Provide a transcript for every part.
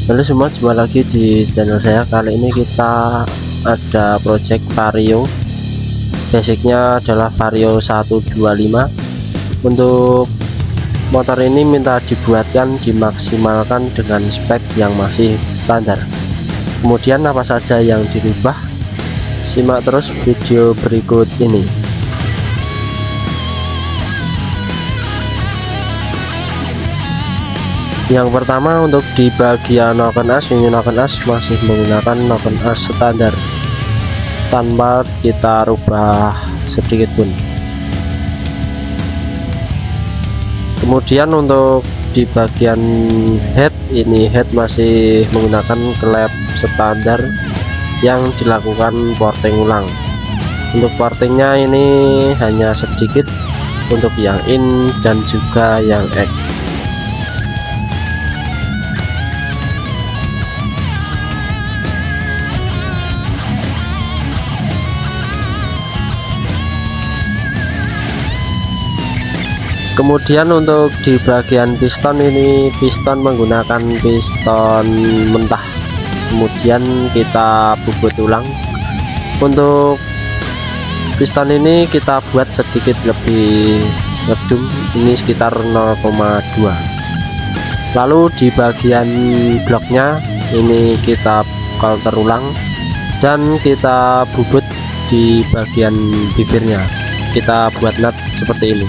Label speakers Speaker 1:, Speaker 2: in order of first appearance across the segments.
Speaker 1: Halo semua, jumpa lagi di channel saya. Kali ini kita ada project Vario. Basicnya adalah Vario 125. Untuk motor ini minta dibuatkan, dimaksimalkan dengan spek yang masih standar. Kemudian apa saja yang dirubah? Simak terus video berikut ini. Yang pertama, untuk di bagian noken as, ini noken as masih menggunakan noken as standar tanpa kita rubah sedikit pun. Kemudian untuk di bagian head, ini head masih menggunakan klep standar yang dilakukan porting ulang. Untuk portingnya ini hanya sedikit untuk yang in dan juga yang X. Kemudian untuk di bagian piston, ini piston menggunakan piston mentah, kemudian kita bubut ulang. Untuk piston ini kita buat sedikit lebih redup, ini sekitar 0,2. Lalu di bagian bloknya ini kita coulter ulang dan kita bubut di bagian bibirnya, kita buat nut seperti ini.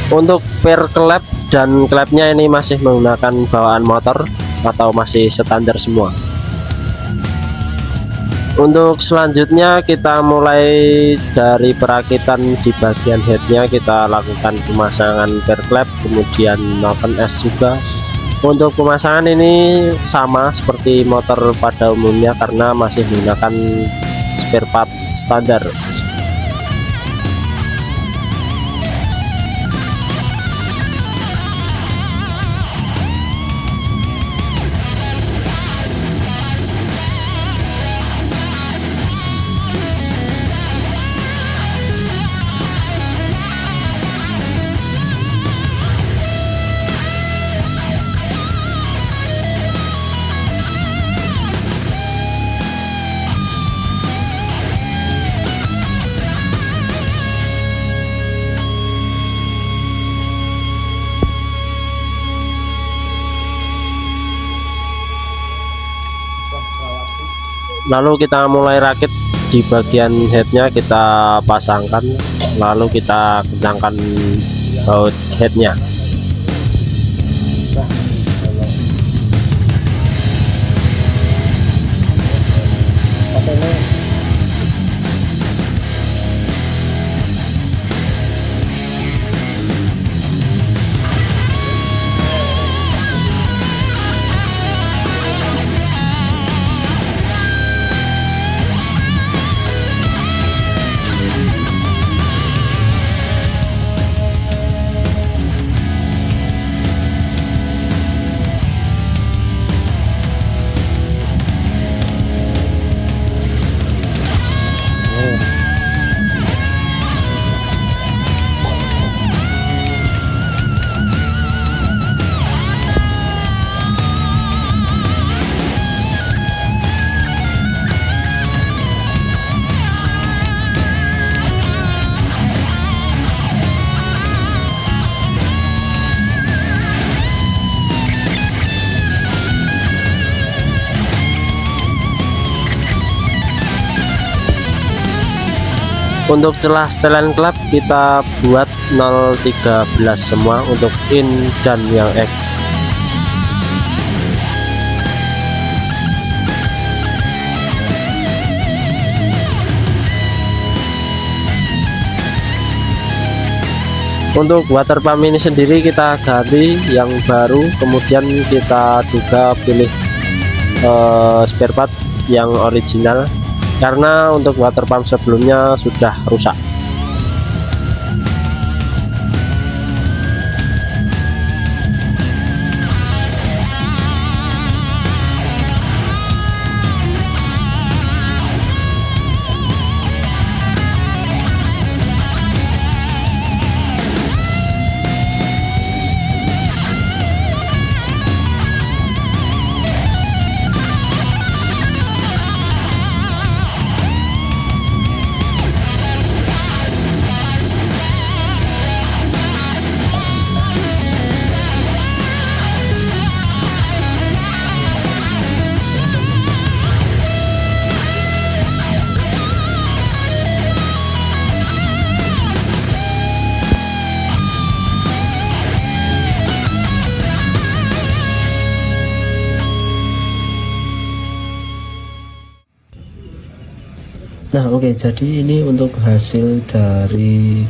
Speaker 1: Untuk per klep dan klepnya ini masih menggunakan bawaan motor atau masih standar semua. Untuk selanjutnya kita mulai dari perakitan di bagian headnya, kita lakukan pemasangan per klep, kemudian noken as juga. Untuk pemasangan ini sama seperti motor pada umumnya karena masih menggunakan spare part standar. Lalu kita mulai rakit di bagian headnya, kita pasangkan, lalu kita kencangkan baut headnya. Untuk celah setelan klep kita buat 013 semua untuk in dan yang X. Untuk water pump ini sendiri kita ganti yang baru, kemudian kita juga pilih spare part yang original karena untuk water pump sebelumnya sudah rusak. Nah oke, jadi ini untuk hasil dari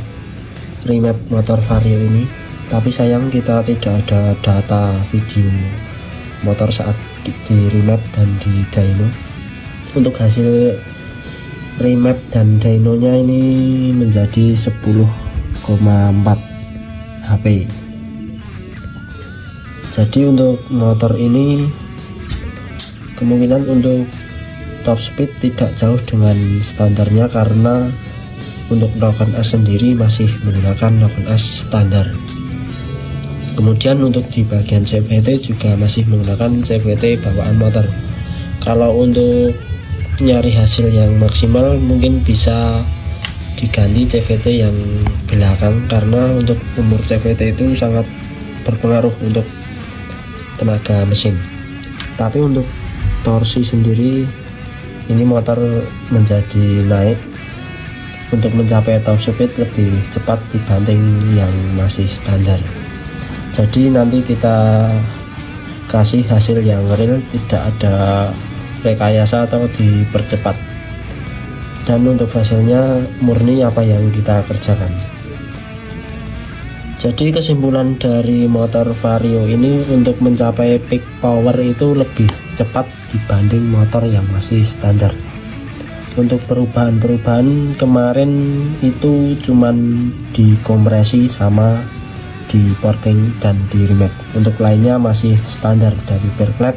Speaker 1: remap motor Vario ini, tapi sayang kita tidak ada data video motor saat di remap dan di dyno. Untuk hasil remap dan dynonya ini menjadi 10,4 HP. Jadi untuk motor ini kemungkinan untuk top speed tidak jauh dengan standarnya, karena untuk 8S sendiri masih menggunakan 8S standar. Kemudian untuk di bagian CVT juga masih menggunakan CVT bawaan motor. Kalau untuk nyari hasil yang maksimal mungkin bisa diganti CVT yang belakang, karena untuk umur CVT itu sangat berpengaruh untuk tenaga mesin. Tapi untuk torsi sendiri ini motor menjadi naik untuk mencapai top speed lebih cepat dibanding yang masih standar. Jadi nanti kita kasih hasil yang real, tidak ada rekayasa atau dipercepat, dan untuk hasilnya murni apa yang kita kerjakan. Jadi kesimpulan dari motor Vario ini untuk mencapai peak power itu lebih cepat dibanding motor yang masih standar. Untuk perubahan-perubahan kemarin itu cuman dikompresi sama di porting dan di remap. Untuk lainnya masih standar, dari bear clap,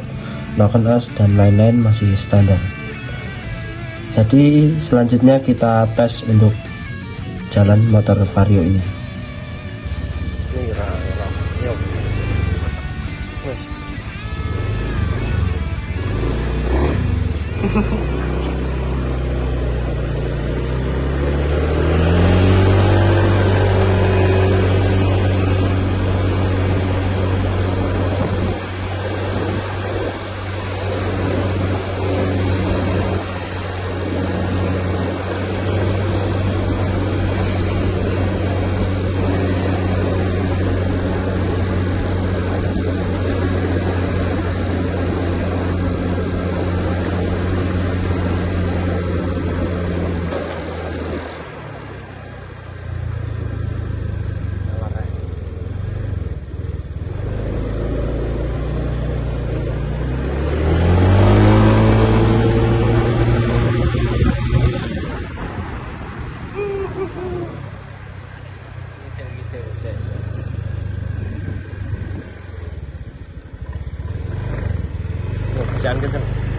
Speaker 1: knock us dan lain-lain masih standar. Jadi selanjutnya kita tes untuk jalan motor Vario ini. Jangan kenceng.